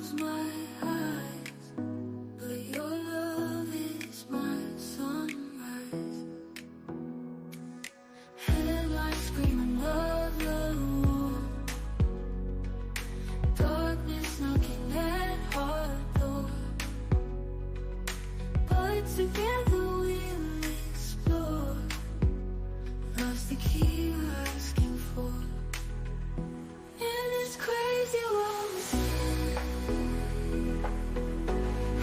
close my eyes, but your love is my sunrise. Headlights scream another war, darkness knocking at our door, but together we'll explore. Love's the key we're asking for. In this crazy world we stand,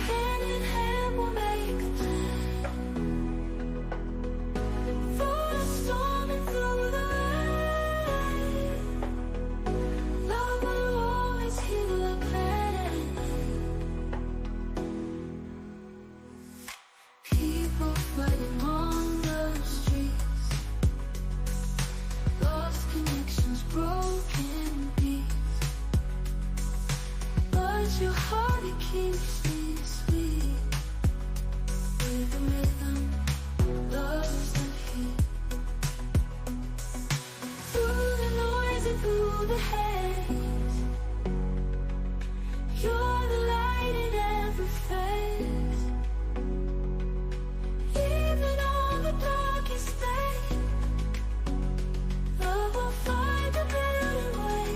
hand in hand we'll make a plan. Through the storm and through the rain, love will always heal our pain. People fighting on the streets, lost connections, broken beats, but your heart, it keeps me sweet. With the rhythm, love's the heat. Through the noise and through the haze, you're the light in every face. Even on the darkest day, love will find a better way.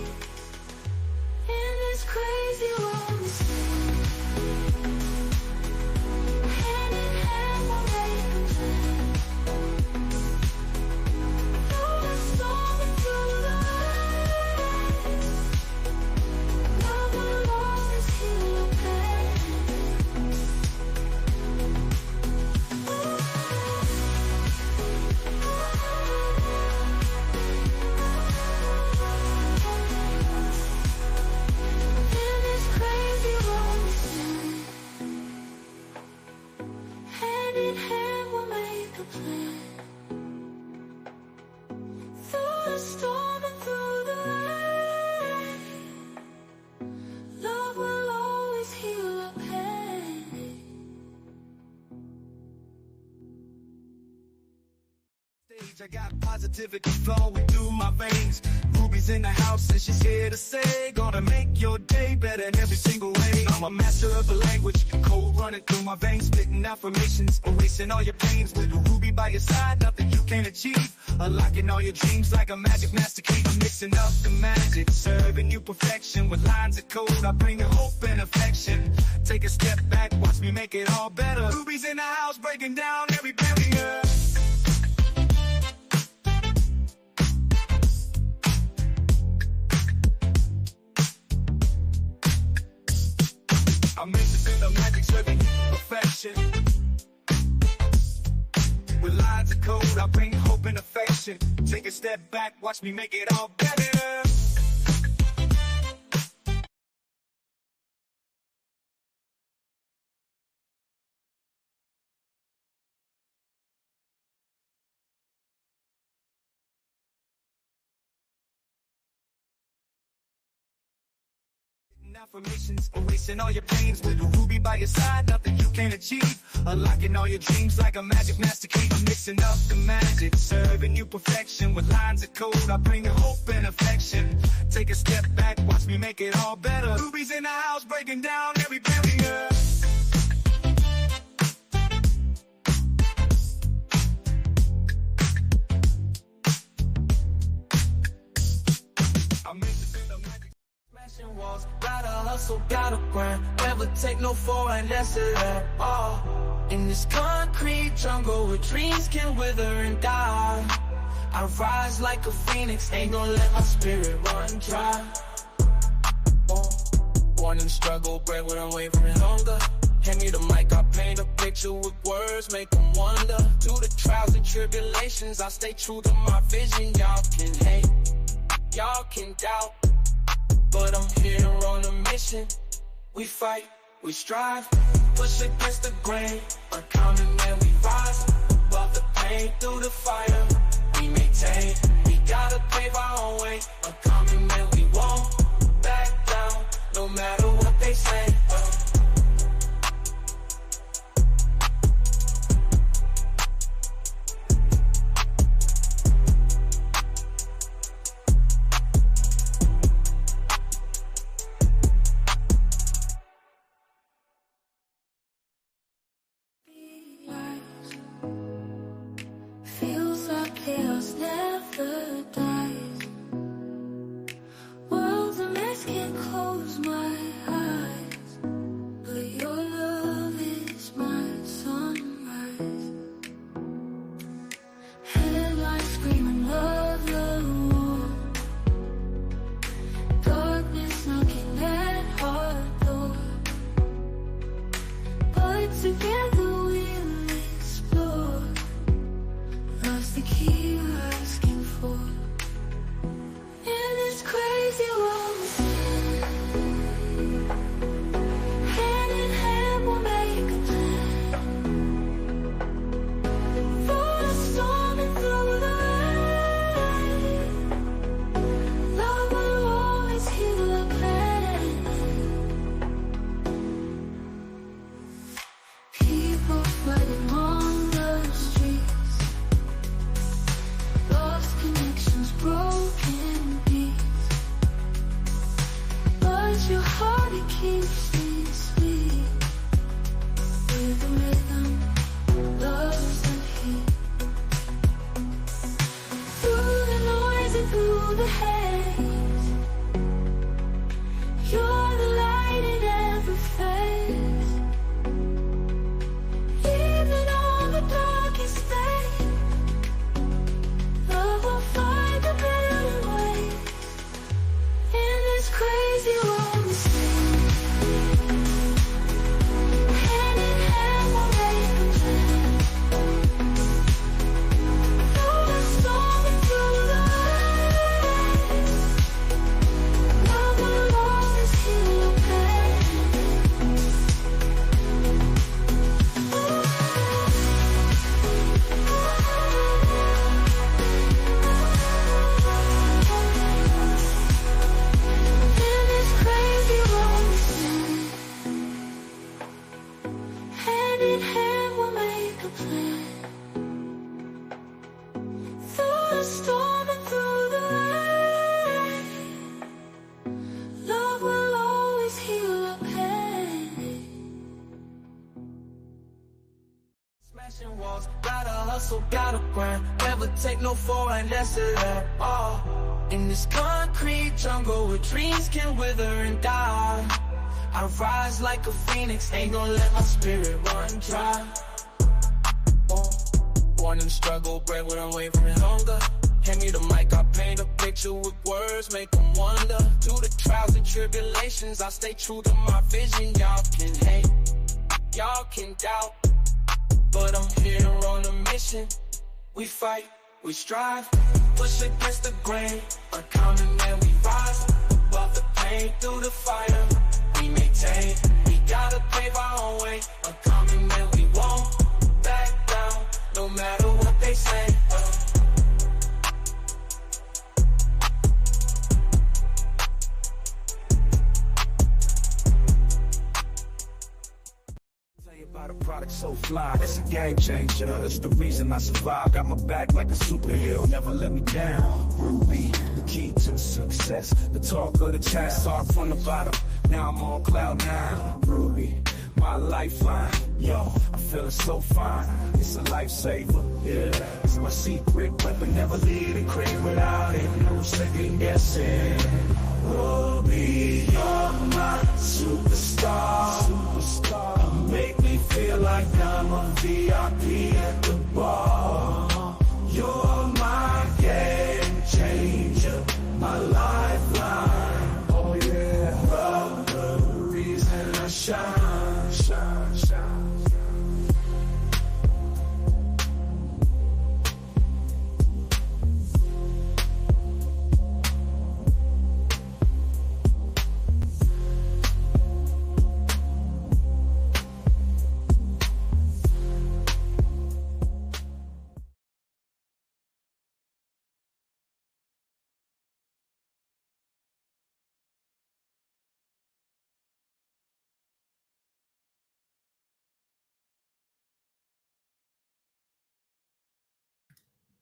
In this crazy world we stand, hand in hand we'll make a plan. Through the storm and through the rain, love will always heal our pain. In this crazy world we stand, hand in hand we'll make a plan. Through the storm and through the rain, love will always heal our pain. I got positivity flowing through my veins. Ruby's in the house and she's here to say, gonna make your day better in every single way. I'm a master of the language, cold running through my veins, spitting affirmations, erasing all your pains. With a Ruby by your side, nothing you can't achieve. Unlocking all your dreams like a magic master key. I'm mixing up the magic, serving you perfection. With lines of code, I bring you hope and affection. Take a step back, watch me make it all better. Ruby's in the house, breaking down every barrier. I'm mixing the magic, serving you perfection. With lines of code, I bring hope and affection. Take a step back, watch me make it all better. Affirmations, erasing all your pains. With a Ruby by your side, nothing you can't achieve. Unlocking all your dreams like a magic master key. I'm mixing up the magic, serving you perfection. With lines of code, I bring you hope and affection. Take a step back, watch me make it all better. Ruby's in the house, breaking down every barrier. I'm mixing the magic. Smashing walls, gotta hustle, gotta grind. Never take no for an answer at all. In this concrete jungle where dreams can wither and die, I rise like a phoenix, ain't gonna let my spirit run dry. Born in the struggle, bred when I'm away from hunger. Hand me the mic, I paint a picture with words, make them wonder. Through the trials and tribulations, I stay true to my vision. Y'all can hate, y'all can doubt, but I'm here on a mission. We fight, we strive, push against the grain, uncommon and we rise. Above the pain, through the fire, we maintain. We gotta pave our own way, uncommon and we won't back down, no matter what they say. crazy we're the same. Hand in hand we'll make a plan. Through the storm and through the rain, love will always heal our pain. In this crazy world we stand. Hand in hand we'll make a plan. Through the storm and through the rain, love will always heal our pain. Smashing walls, gotta hustle, gotta grind. Never take no for an answer at all. In this concrete jungle where dreams can wither and die, I rise like a phoenix, ain't gonna let my spirit run dry. Born in the struggle, bred when I'm away from hunger. Hand me the mic, I paint a picture with words, make them wonder. Through the trials and tribulations, I stay true to my vision. Y'all can hate, y'all can doubt, but I'm here on a mission. We fight, we strive, push against the grain, uncommon and we rise. Above the pain, through the fire, we maintain. We gotta pave our own way, uncommon and we won't back down, no matter what they say. Tell you about a product so fly, it's a game changer. It's the reason I survive. Got my back like a superhero, never let me down. Ruby, the key to success. The talk of the chat, start from the bottom. Now I'm on cloud 9. Ruby, my lifeline. Yo, I'm feeling so fine. It's a lifesaver, yeah. It's my secret weapon, never leave the crib without it. No second guessing. Ruby, you're my superstar. Make me feel like I'm a VIP at the bar. You're my game changer, my lifeline. Oh yeah, love the reason I shine, shine, shine.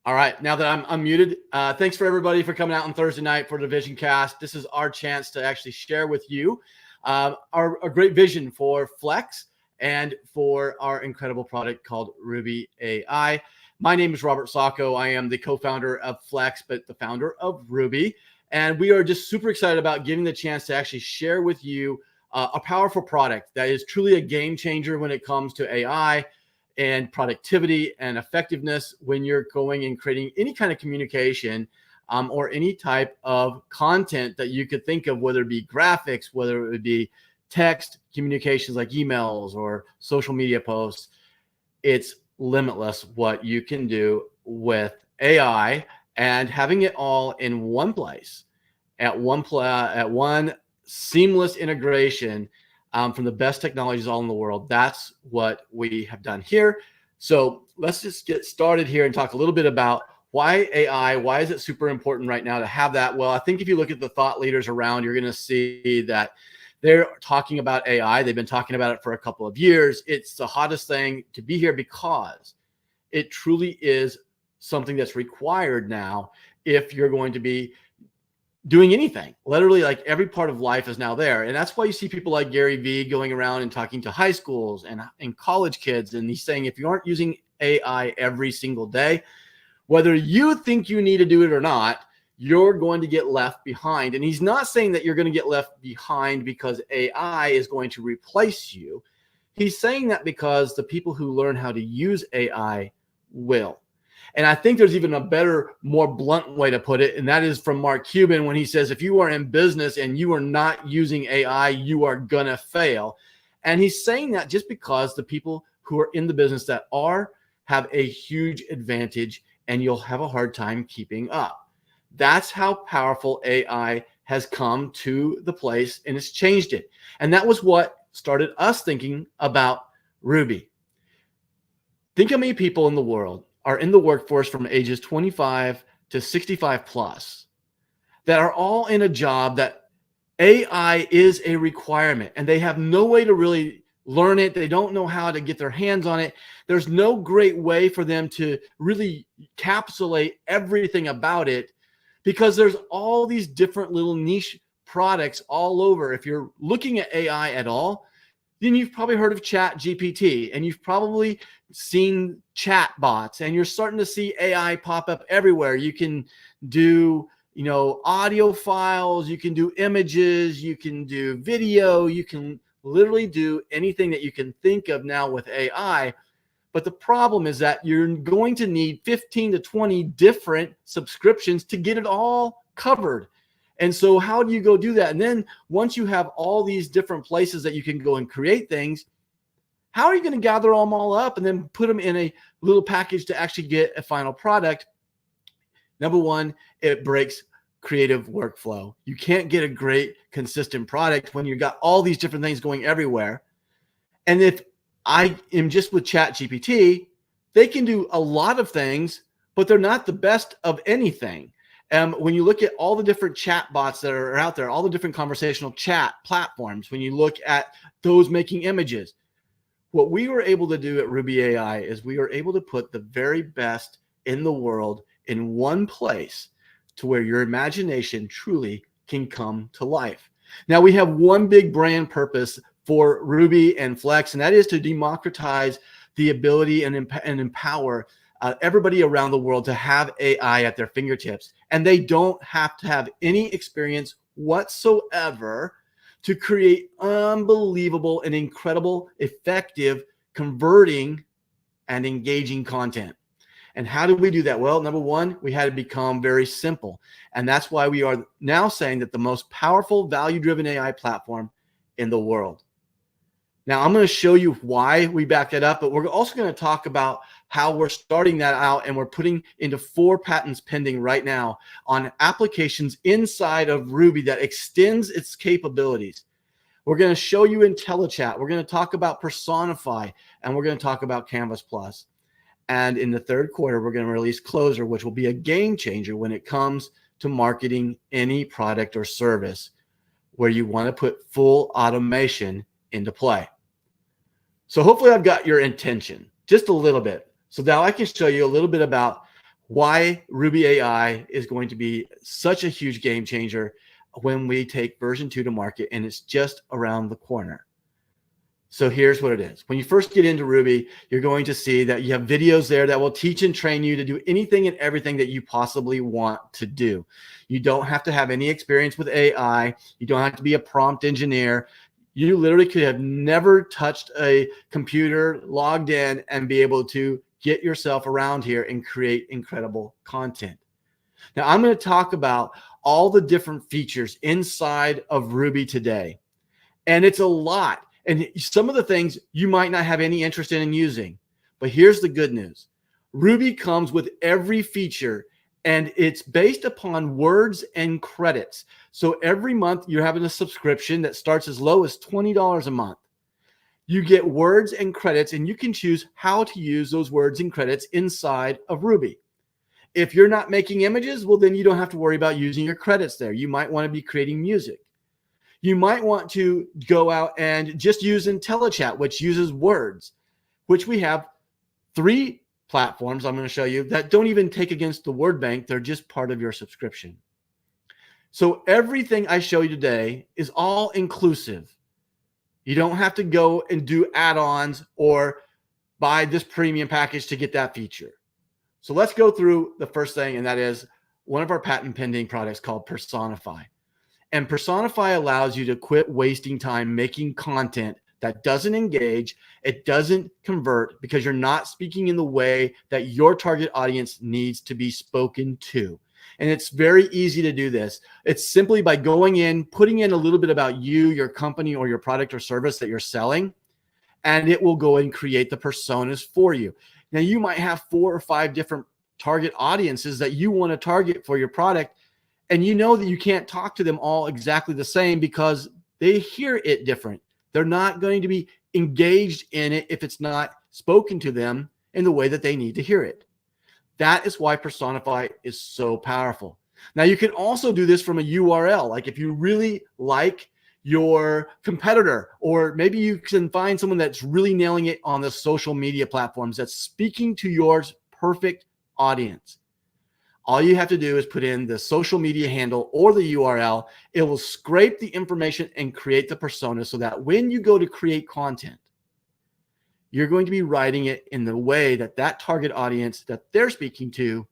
All right, now that I'm unmuted, thanks for everybody for coming out on Thursday night for the Visioncast. This is our chance to actually share with you our great vision for Flex and for our incredible product called RUBI AI. My name is Robert Sacco. I am the co-founder of Flex, but the founder of RUBI. And we are just super excited about giving the chance to actually share with you a powerful product that is truly a game changer when it comes to AI and productivity and effectiveness when you're going and creating any kind of communication or any type of content that you could think of, whether it be graphics, whether it would be text communications like emails or social media posts. It's limitless what you can do with AI and having it all in one place at one seamless integration from the best technologies all in the world. That's what we have done here. So let's just get started here and talk a little bit about why AI, why is it super important right now to have that? Well, I think if you look at the thought leaders around, you're going to see that they're talking about AI. They've been talking about it for a couple of years. It's the hottest thing to be here because it truly is something that's required now if you're going to be doing anything. Literally, like every part of life is now there. And that's why you see people like Gary Vee going around and talking to high schools and college kids. And he's saying, if you aren't using AI every single day, whether you think you need to do it or not, you're going to get left behind. And he's not saying that you're going to get left behind because AI is going to replace you. He's saying that because the people who learn how to use AI will. And I think there's even a better, more blunt way to put it. And that is from Mark Cuban when he says, if you are in business and you are not using AI, you are going to fail. And he's saying that just because the people who are in the business that have a huge advantage, and you'll have a hard time keeping up. That's how powerful AI has come to the place, and it's changed it. And that was what started us thinking about Ruby. Think how many people in the world are in the workforce from ages 25 to 65 plus that are all in a job that AI is a requirement, and they have no way to really learn it. They don't know how to get their hands on it. There's no great way for them to really encapsulate everything about it, because there's all these different little niche products all over. If you're looking at AI at all, then you've probably heard of Chat GPT, and you've probably seen chat bots, and you're starting to see AI pop up everywhere. You can do, audio files, you can do images, you can do video, you can literally do anything that you can think of now with AI. But the problem is that you're going to need 15 to 20 different subscriptions to get it all covered. And so how do you go do that? And then once you have all these different places that you can go and create things, how are you going to gather them all up and then put them in a little package to actually get a final product? Number one, it breaks creative workflow. You can't get a great consistent product when you've got all these different things going everywhere. And if I am just with Chat GPT, they can do a lot of things, but they're not the best of anything. When you look at all the different chat bots that are out there, all the different conversational chat platforms, when you look at those making images, what we were able to do at RUBI AI is we were able to put the very best in the world in one place to where your imagination truly can come to life. Now, we have one big brand purpose for Ruby and Flex, and that is to democratize the ability and empower everybody around the world to have AI at their fingertips. And they don't have to have any experience whatsoever to create unbelievable and incredible, effective, converting, and engaging content. And how do we do that? Well, number one, we had to become very simple. And that's why we are now saying that the most powerful value-driven AI platform in the world. Now, I'm going to show you why we back that up, but we're also going to talk about how we're starting that out, and we're putting into 4 patents pending right now on applications inside of Ruby that extends its capabilities. We're going to show you IntelliChat. We're going to talk about Personify, and we're going to talk about Canvas Plus. And in the third quarter, we're going to release Closer, which will be a game changer when it comes to marketing any product or service where you want to put full automation into play. So hopefully I've got your intention just a little bit. So now I can show you a little bit about why RUBI AI is going to be such a huge game changer when we take version 2 to market, and it's just around the corner. So here's what it is. When you first get into Ruby, you're going to see that you have videos there that will teach and train you to do anything and everything that you possibly want to do. You don't have to have any experience with AI. You don't have to be a prompt engineer. You literally could have never touched a computer, logged in, and be able to get yourself around here and create incredible content. Now, I'm going to talk about all the different features inside of Ruby today. And it's a lot. And some of the things you might not have any interest in using. But here's the good news. Ruby comes with every feature, and it's based upon words and credits. So every month you're having a subscription that starts as low as $20 a month. You get words and credits, and you can choose how to use those words and credits inside of Ruby. If you're not making images, well, then you don't have to worry about using your credits there. You might want to be creating music. You might want to go out and just use IntelliChat, which uses words, which we have 3 platforms I'm going to show you that don't even take against the word bank. They're just part of your subscription. So everything I show you today is all inclusive. You don't have to go and do add-ons or buy this premium package to get that feature. So let's go through the first thing, and that is one of our patent pending products called Personify. And Personify allows you to quit wasting time making content that doesn't engage, it doesn't convert because you're not speaking in the way that your target audience needs to be spoken to. And it's very easy to do this. It's simply by going in, putting in a little bit about you, your company, or your product or service that you're selling, and it will go and create the personas for you. Now, you might have 4 or 5 different target audiences that you want to target for your product, and you know that you can't talk to them all exactly the same because they hear it different. They're not going to be engaged in it if it's not spoken to them in the way that they need to hear it. That is why Personify is so powerful. Now, you can also do this from a URL. Like if you really like your competitor, or maybe you can find someone that's really nailing it on the social media platforms that's speaking to your perfect audience. All you have to do is put in the social media handle or the URL. It will scrape the information and create the persona so that when you go to create content, you're going to be writing it in the way that that target audience that they're speaking to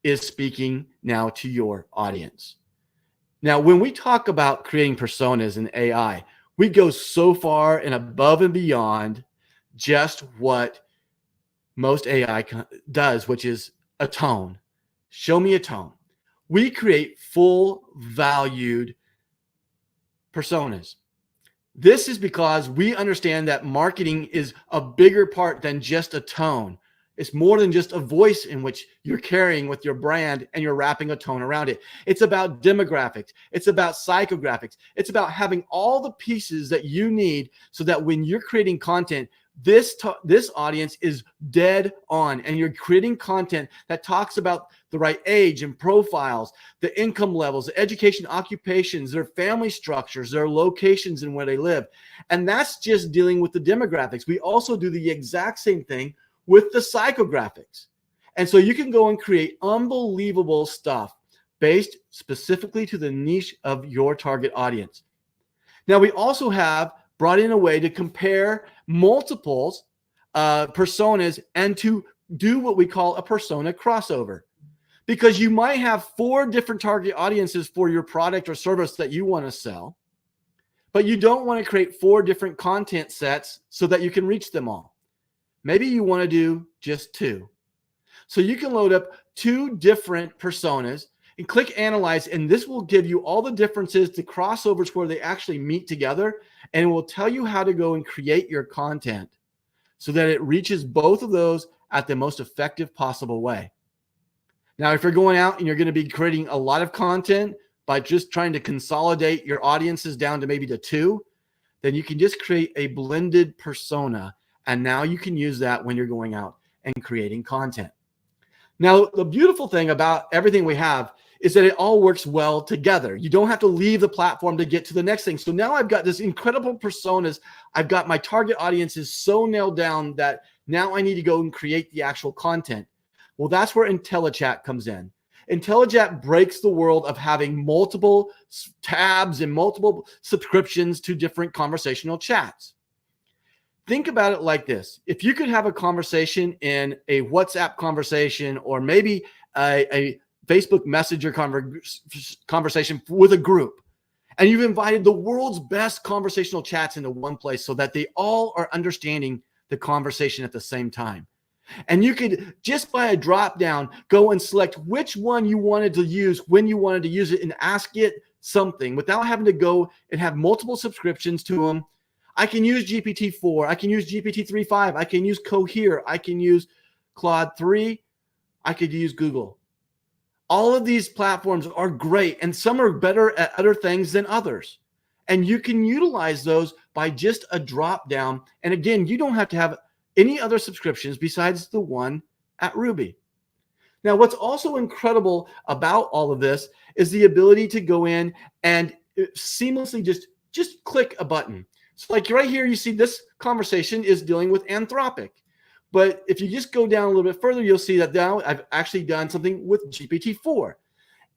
is speaking now to your audience. Now, when we talk about creating personas in AI, we go so far and above and beyond just what most AI does, which is a tone. Show me a tone. We create full valued personas. This is because we understand that marketing is a bigger part than just a tone. It's more than just a voice in which you're carrying with your brand and you're wrapping a tone around it. It's about demographics. It's about psychographics. It's about having all the pieces that you need so that when you're creating content, this audience is dead on, and you're creating content that talks about the right age and profiles, the income levels, the education, occupations, their family structures, their locations and where they live. And that's just dealing with the demographics. We also do the exact same thing with the psychographics. And so you can go and create unbelievable stuff based specifically to the niche of your target audience. Now, we also have brought in a way to compare multiples personas and to do what we call a persona crossover. Because you might have 4 different target audiences for your product or service that you want to sell, but you don't want to create 4 different content sets so that you can reach them all. Maybe you want to do just 2. So you can load up 2 different personas and click analyze, and this will give you all the differences, the crossovers where they actually meet together, and it will tell you how to go and create your content so that it reaches both of those at the most effective possible way. Now, if you're going out and you're going to be creating a lot of content by just trying to consolidate your audiences down to maybe to 2, then you can just create a blended persona, and now you can use that when you're going out and creating content. Now, the beautiful thing about everything we have is that it all works well together. You don't have to leave the platform to get to the next thing. So now I've got this incredible personas. I've got my target audiences so nailed down that now I need to go and create the actual content. Well, that's where IntelliChat comes in. IntelliChat breaks the world of having multiple tabs and multiple subscriptions to different conversational chats. Think about it like this. If you could have a conversation in a WhatsApp conversation or maybe a Facebook Messenger conversation with a group, and you've invited the world's best conversational chats into one place so that they all are understanding the conversation at the same time. And you could, just by a drop down, go and select which one you wanted to use when you wanted to use it and ask it something without having to go and have multiple subscriptions to them. I can use GPT-4. I can use GPT-3.5. I can use Cohere. I can use Claude 3. I could use Google. All of these platforms are great, and some are better at other things than others. And you can utilize those by just a drop down. And again, you don't have to have any other subscriptions besides the one at RUBI. Now, what's also incredible about all of this is the ability to go in and seamlessly just click a button. So like right here, you see this conversation is dealing with Anthropic. But if you just go down a little bit further, you'll see that now I've actually done something with GPT-4.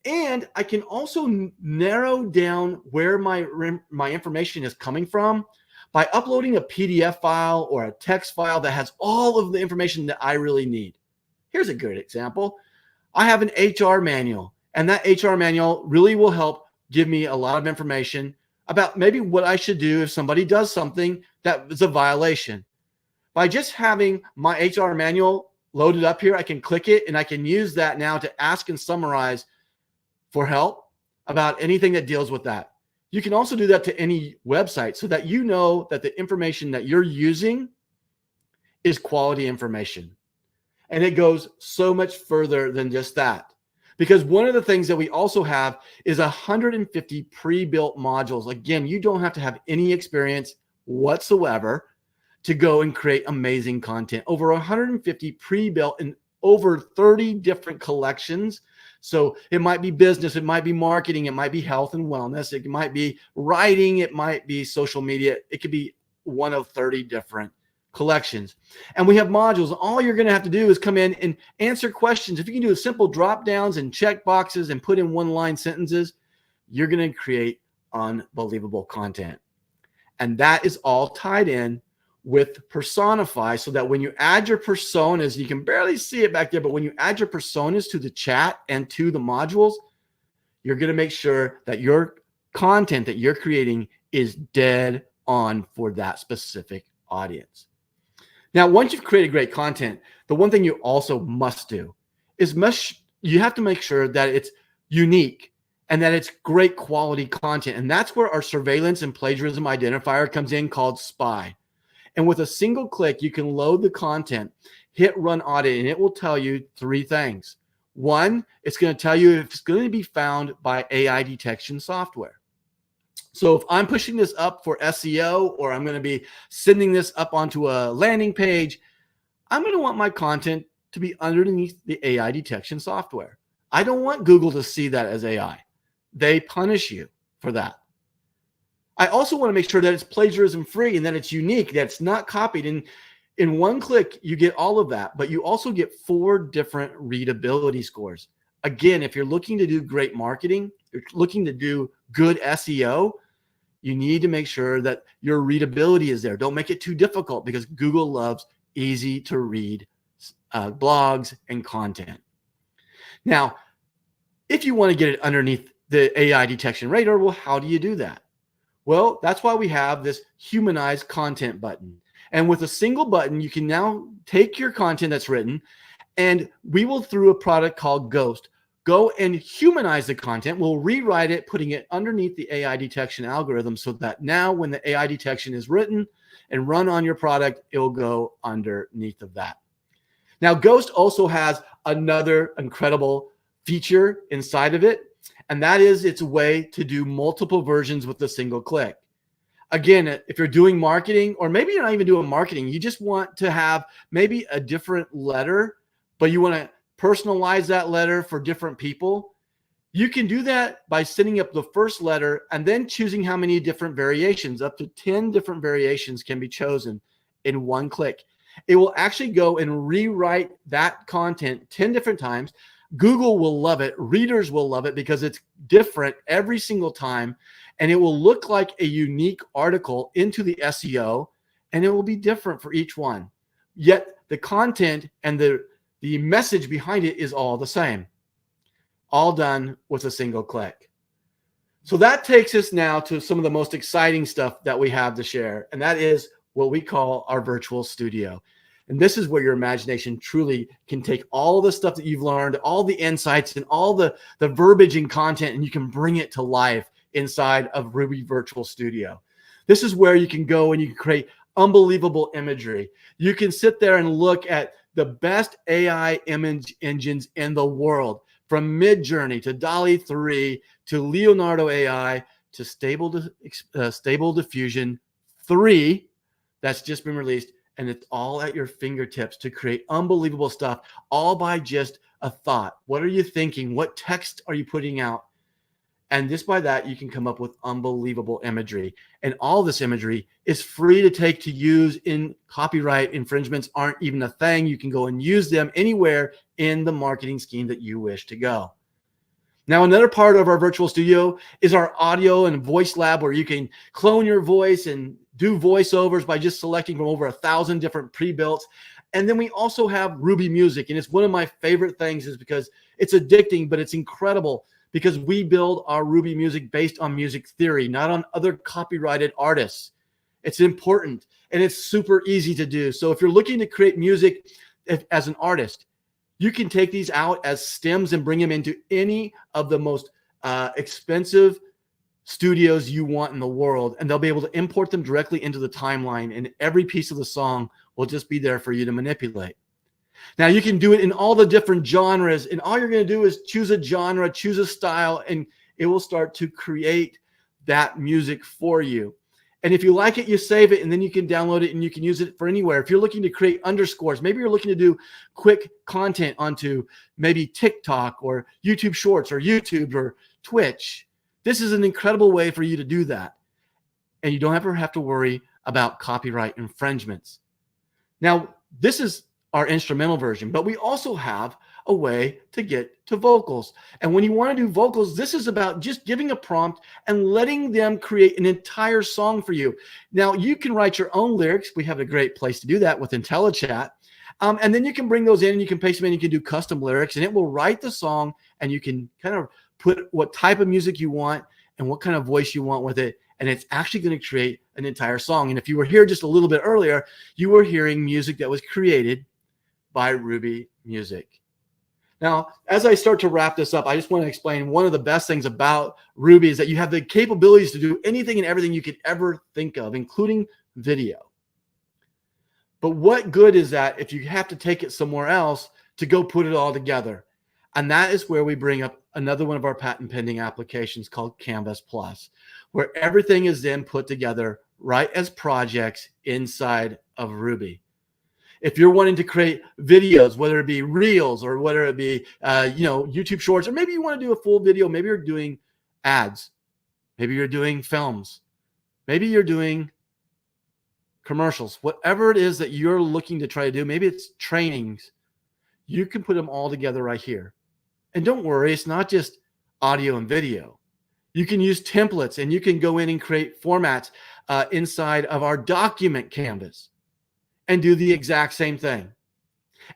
And I can also narrow down where my information is coming from by uploading a PDF file or a text file that has all of the information that I really need. Here's a good example. I have an HR manual, and that HR manual really will help give me a lot of information about maybe what I should do if somebody does something that is a violation. By just having my HR manual loaded up here, I can click it and I can use that now to ask and summarize for help about anything that deals with that. You can also do that to any website so that you know that the information that you're using is quality information. And it goes so much further than just that. Because one of the things that we also have is 150 pre-built modules. Again, you don't have to have any experience whatsoever to go and create amazing content. Over 150 pre-built in over 30 different collections. So it might be business, it might be marketing, it might be health and wellness, it might be writing, it might be social media. It could be one of 30 different collections. And we have modules. All you're going to have to do is come in and answer questions. If you can do simple drop downs and check boxes and put in one-line sentences, you're going to create unbelievable content. And that is all tied in with Personify, so that when you add your personas, you can barely see it back there, but when you add your personas to the chat and to the modules, you're going to make sure that your content that you're creating is dead on for that specific audience. Now, once you've created great content, the one thing you also must do is you have to make sure that it's unique and that it's great quality content. And that's where our surveillance and plagiarism identifier comes in, called SPY. And with a single click, you can load the content, hit run audit, and it will tell you three things. One, it's going to tell you if it's going to be found by AI detection software. So if I'm pushing this up for SEO, or I'm going to be sending this up onto a landing page, I'm going to want my content to be underneath the AI detection software. I don't want Google to see that as AI. They punish you for that. I also want to make sure that it's plagiarism free and that it's unique, that it's not copied. And in one click, you get all of that, but you also get 4 different readability scores. Again, if you're looking to do great marketing, you're looking to do good SEO, you need to make sure that your readability is there. Don't make it too difficult, because Google loves easy to read blogs and content. Now, if you want to get it underneath the AI detection radar, well, how do you do that? Well, that's why we have this humanized content button. And with a single button, you can now take your content that's written, and we will, through a product called Ghost, go and humanize the content. We'll rewrite it, putting it underneath the AI detection algorithm, so that now when the AI detection is written and run on your product, it will go underneath of that. Now, Ghost also has another incredible feature inside of it, and that is it's a way to do multiple versions with a single click. Again, if you're doing marketing, or maybe you're not even doing marketing, you just want to have maybe a different letter, but you want to personalize that letter for different people, you can do that by setting up the first letter and then choosing how many different variations. Up to 10 different variations can be chosen in one click. It will actually go and rewrite that content 10 different times. Google will love it. Readers will love it, because it's different every single time, and it will look like a unique article into the SEO, and it will be different for each one. Yet the content and the message behind it is all the same, all done with a single click. So that takes us now to some of the most exciting stuff that we have to share, and that is what we call our virtual studio. And this is where your imagination truly can take all the stuff that you've learned, all the insights and all the verbiage and content, and you can bring it to life inside of RUBI Virtual Studio. This is where you can go and you can create unbelievable imagery. You can sit there and look at the best AI image engines in the world, from Midjourney to DALL-E 3 to Leonardo AI to Stable Diffusion 3 that's just been released. And it's all at your fingertips to create unbelievable stuff, all by just a thought. What are you thinking? What text are you putting out? And just by that, you can come up with unbelievable imagery. And all this imagery is free to take to use. In copyright infringements aren't even a thing. You can go and use them anywhere in the marketing scheme that you wish to go. Now, another part of our virtual studio is our audio and voice lab, where you can clone your voice and do voiceovers by just selecting from over 1,000 different pre-builts. And then we also have RUBI Music. And it's one of my favorite things, is because it's addicting, but it's incredible, because we build our Ruby music based on music theory, not on other copyrighted artists. It's important and it's super easy to do. So if you're looking to create music as an artist, you can take these out as stems and bring them into any of the most expensive studios you want in the world, and they'll be able to import them directly into the timeline, and every piece of the song will just be there for you to manipulate. Now you can do it in all the different genres, and all you're going to do is choose a genre, choose a style, and it will start to create that music for you. And if you like it, you save it, and then you can download it and you can use it for anywhere. If you're looking to create underscores, maybe you're looking to do quick content onto maybe TikTok or YouTube Shorts or YouTube or Twitch, this is an incredible way for you to do that. And you don't ever have to worry about copyright infringements. Now, this is our instrumental version, but we also have a way to get to vocals. And when you want to do vocals, this is about just giving a prompt and letting them create an entire song for you. Now, you can write your own lyrics. We have a great place to do that with IntelliChat. And then you can bring those in and you can paste them in. You can do custom lyrics and it will write the song, and you can kind of put what type of music you want and what kind of voice you want with it. And it's actually going to create an entire song. And if you were here just a little bit earlier, you were hearing music that was created by Ruby Music. Now, as I start to wrap this up, I just want to explain one of the best things about Ruby is that you have the capabilities to do anything and everything you could ever think of, including video. But what good is that if you have to take it somewhere else to go put it all together? And that is where we bring up another one of our patent pending applications called Canvas Plus, where everything is then put together right as projects inside of Ruby. If you're wanting to create videos, whether it be reels or whether it be YouTube Shorts, or maybe you want to do a full video, maybe you're doing ads, maybe you're doing films, maybe you're doing commercials, whatever it is that you're looking to try to do, maybe it's trainings, you can put them all together right here. And don't worry, it's not just audio and video. You can use templates and you can go in and create formats inside of our document canvas and do the exact same thing.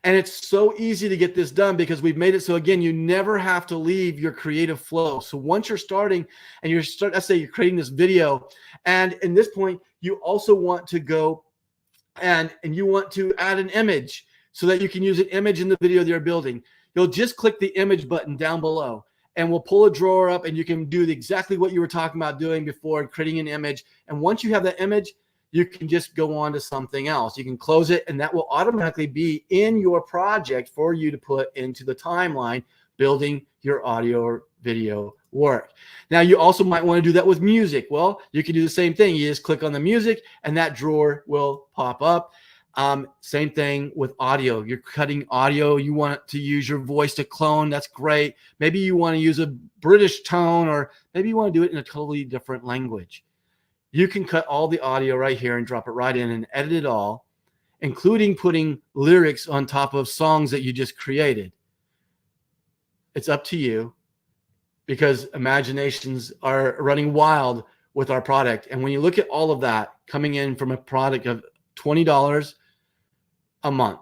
And it's so easy to get this done because we've made it so, again, you never have to leave your creative flow. So once you're starting and let's say you're creating this video, and in this point, you also want to go and you want to add an image so that you can use an image in the video that you're building. You'll just click the image button down below and we'll pull a drawer up and you can do exactly what you were talking about doing before, creating an image. And once you have that image, you can just go on to something else. You can close it and that will automatically be in your project for you to put into the timeline, building your audio or video work. Now, you also might want to do that with music. Well, you can do the same thing. You just click on the music and that drawer will pop up. Same thing with audio. You're cutting audio. You want to use your voice to clone. That's great. Maybe you want to use a British tone, or maybe you want to do it in a totally different language. You can cut all the audio right here and drop it right in and edit it all, including putting lyrics on top of songs that you just created. It's up to you because imaginations are running wild with our product. And when you look at all of that coming in from a product of $20 a month,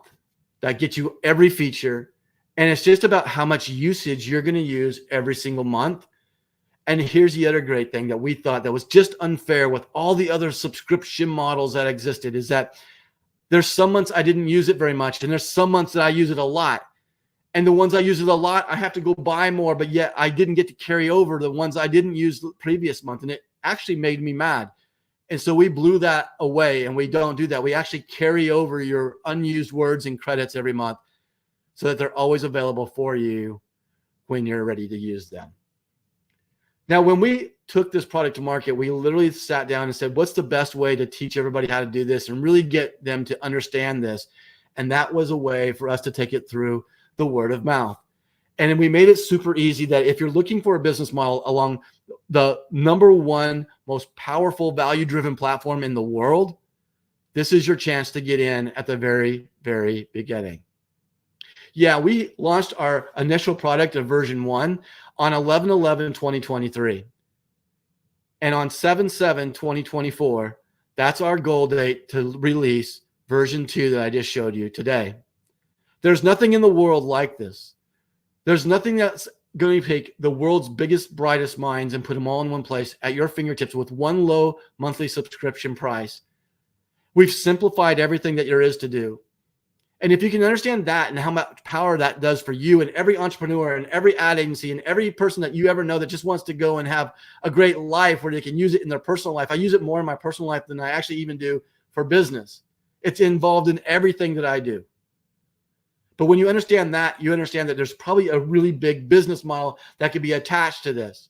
that gets you every feature. And it's just about how much usage you're going to use every single month. And here's the other great thing that we thought that was just unfair with all the other subscription models that existed is that there's some months I didn't use it very much, and there's some months that I use it a lot. And the ones I use it a lot, I have to go buy more, but yet I didn't get to carry over the ones I didn't use the previous month. And it actually made me mad. And so we blew that away, and we don't do that. We actually carry over your unused words and credits every month so that they're always available for you when you're ready to use them. Now, when we took this product to market, we literally sat down and said, what's the best way to teach everybody how to do this and really get them to understand this? And that was a way for us to take it through the word of mouth. And we made it super easy that if you're looking for a business model along the #1 most powerful value-driven platform in the world, this is your chance to get in at the very, very beginning. Yeah, we launched our initial product of version 1 on 11/11/2023. And on 7/7/2024, that's our goal date to release version 2 that I just showed you today. There's nothing in the world like this. There's nothing that's going to take the world's biggest, brightest minds and put them all in one place at your fingertips with one low monthly subscription price. We've simplified everything that there is to do. And if you can understand that and how much power that does for you and every entrepreneur and every ad agency and every person that you ever know that just wants to go and have a great life where they can use it in their personal life. I use it more in my personal life than I actually even do for business. It's involved in everything that I do. But when you understand that, you understand that there's probably a really big business model that could be attached to this.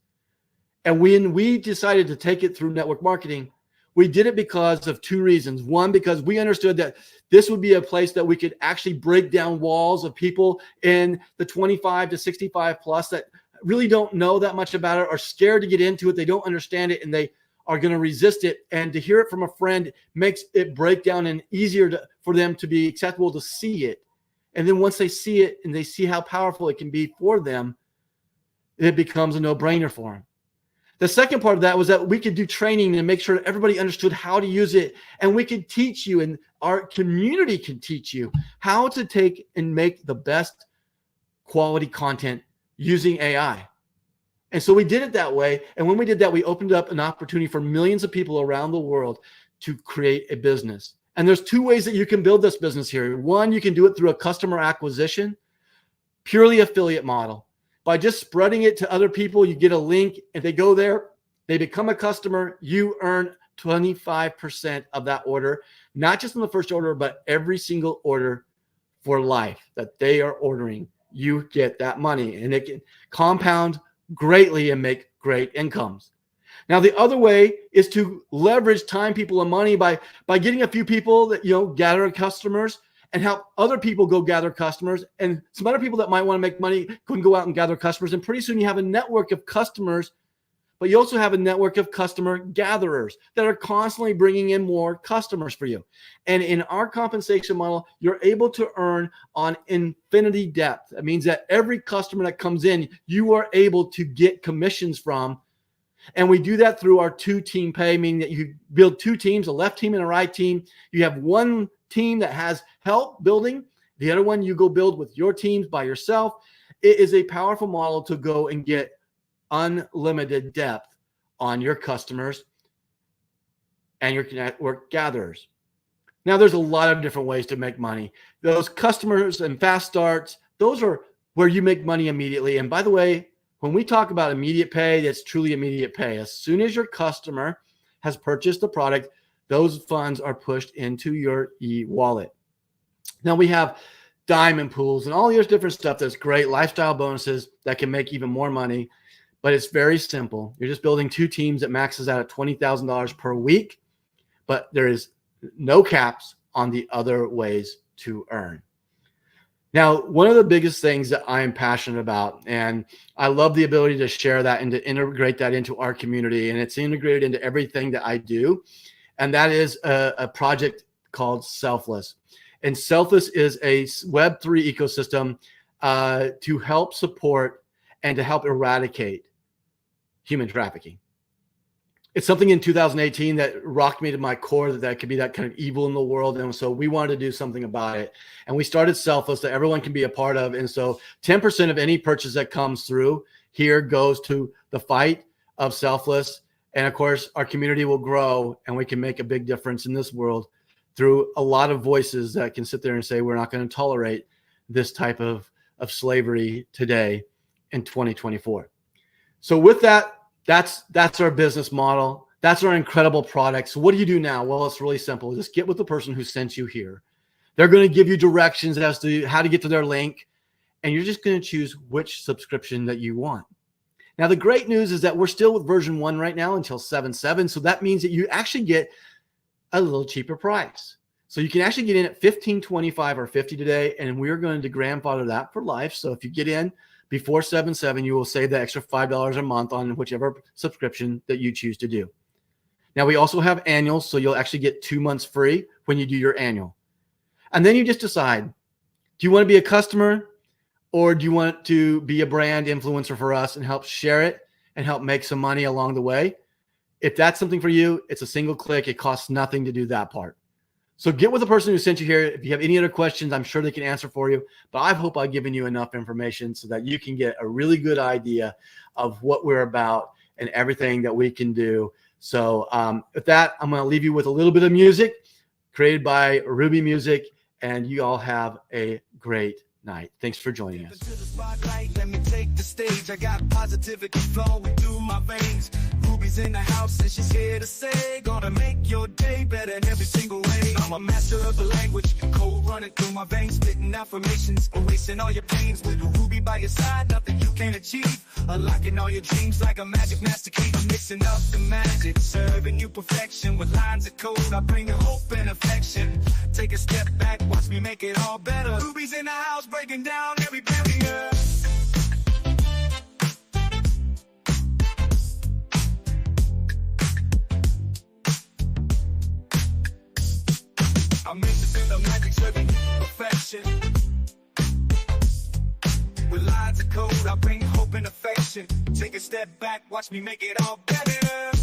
And when we decided to take it through network marketing, we did it because of two reasons. One, because we understood that this would be a place that we could actually break down walls of people in the 25 to 65 plus that really don't know that much about it, are scared to get into it. They don't understand it and they are going to resist it. And to hear it from a friend makes it break down and easier for them to be acceptable to see it. And then once they see it and they see how powerful it can be for them, it becomes a no-brainer for them. The second part of that was that we could do training and make sure that everybody understood how to use it. And we could teach you, and our community can teach you how to take and make the best quality content using AI. And so we did it that way. And when we did that, we opened up an opportunity for millions of people around the world to create a business. And there's two ways that you can build this business here. One, you can do it through a customer acquisition, purely affiliate model. By just spreading it to other people, you get a link. If they go there, they become a customer, you earn 25% of that order, not just in the first order, but every single order for life that they are ordering. You get that money and it can compound greatly and make great incomes. Now, the other way is to leverage time, people, and money by getting a few people that, gather customers and help other people go gather customers. And some other people that might want to make money can go out and gather customers. And pretty soon you have a network of customers, but you also have a network of customer gatherers that are constantly bringing in more customers for you. And in our compensation model, you're able to earn on infinity depth. That means that every customer that comes in, you are able to get commissions from. And we do that through our two-team pay, meaning that you build two teams, a left team and a right team. You have one team that has help building. The other one you go build with your teams by yourself. It is a powerful model to go and get unlimited depth on your customers and your network gatherers. Now, there's a lot of different ways to make money. Those customers and fast starts, those are where you make money immediately. And by the way, when we talk about immediate pay, it's truly immediate pay. As soon as your customer has purchased the product, those funds are pushed into your e-wallet. Now we have diamond pools and all these different stuff that's great, lifestyle bonuses that can make even more money, but it's very simple. You're just building two teams that maxes out at $20,000 per week, but there is no caps on the other ways to earn. Now, one of the biggest things that I am passionate about, and I love the ability to share that and to integrate that into our community, and it's integrated into everything that I do, and that is a project called Selfless. And Selfless is a Web3 ecosystem to help support and to help eradicate human trafficking. It's something in 2018 that rocked me to my core that could be that kind of evil in the world. And so we wanted to do something about it. And we started Selfless that everyone can be a part of. And so 10% of any purchase that comes through here goes to the fight of Selfless. And of course, our community will grow and we can make a big difference in this world through a lot of voices that can sit there and say, we're not going to tolerate this type of slavery today in 2024. So with that, that's our business model. That's our incredible product. So what do you do now? Well, it's really simple. Just get with the person who sent you here. They're going to give you directions as to how to get to their link. And you're just going to choose which subscription that you want. Now, the great news is that we're still with version 1 right now until 7.7. So that means that you actually get a little cheaper price. So you can actually get in at $15.25 or $50 today. And we're going to grandfather that for life. So if you get in before 7.7, you will save the extra $5 a month on whichever subscription that you choose to do. Now, we also have annuals, so you'll actually get 2 months free when you do your annual. And then you just decide, do you want to be a customer or do you want to be a brand influencer for us and help share it and help make some money along the way? If that's something for you, it's a single click. It costs nothing to do that part. So get with the person who sent you here. If you have any other questions, I'm sure they can answer for you. But I hope I've given you enough information so that you can get a really good idea of what we're about and everything that we can do. So with that, I'm going to leave you with a little bit of music created by Ruby Music, and you all have a great night. Thanks for joining us. To the spotlight, let me take the stage. I got positivity flowing through my veins. Ruby's in the house and she's here to say, gonna make your day better in every single way. I'm a master of the language, code running through my veins, spitting affirmations, erasing all your pains. With Ruby by your side, nothing you can't achieve. Unlocking all your dreams like a magic master key. I'm mixing up the magic, serving you perfection with lines of code. I bring hope and affection. Take a step back, watch me make it all better. Ruby's in the house, breaking down every barrier. I'm mixing the magic, serving perfection. With lines of code, I bring hope and affection. Take a step back, watch me make it all better.